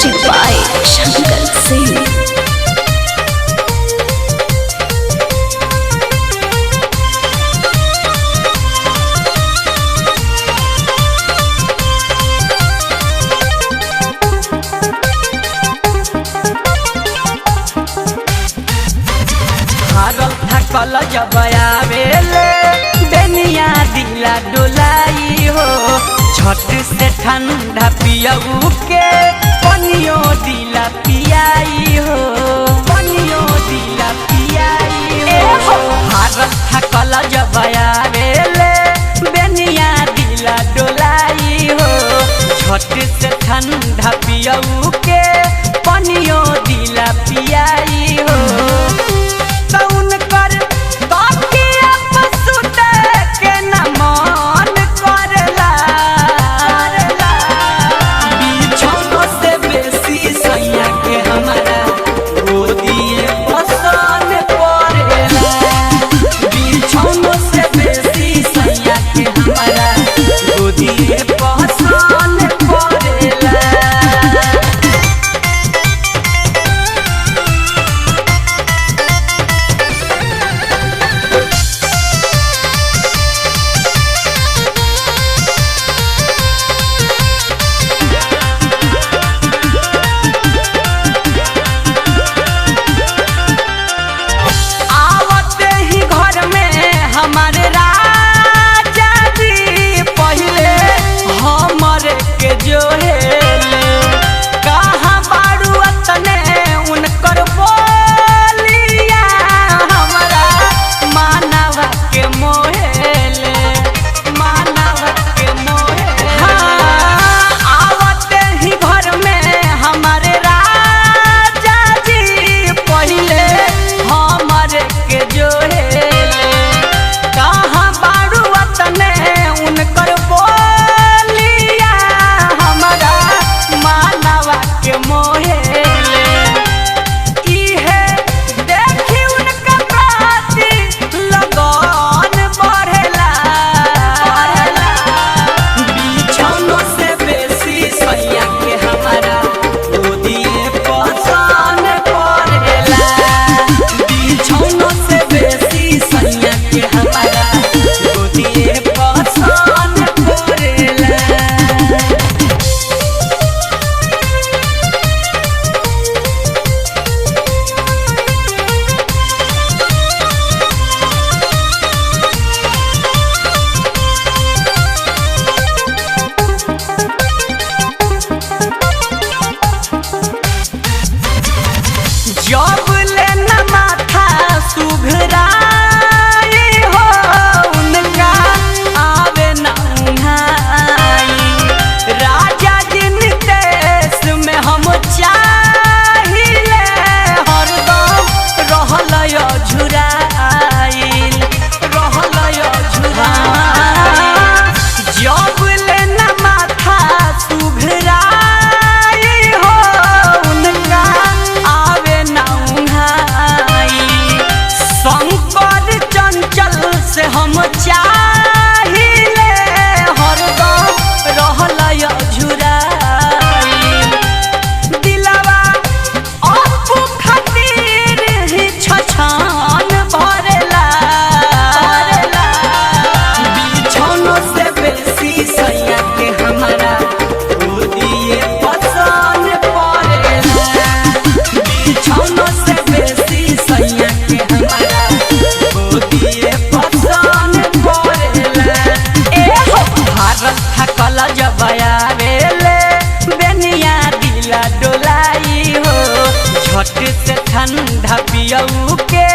Music by Shankar Singh. थकल जब आवेले बेनिया दिला डोलाई हो, छठ से ठंडा पियऊ के पनियो दिला पियाई हो, पनियो दिला पियाई हो। भारत थकल जब आवेले बेनिया दिला डोलाई हो, छठ से ठंडा पियऊ के पनियो दिला पियाई हो। जब आवेले बेनिया दिला डोलाई हो, झट से ठंडा पियऊ के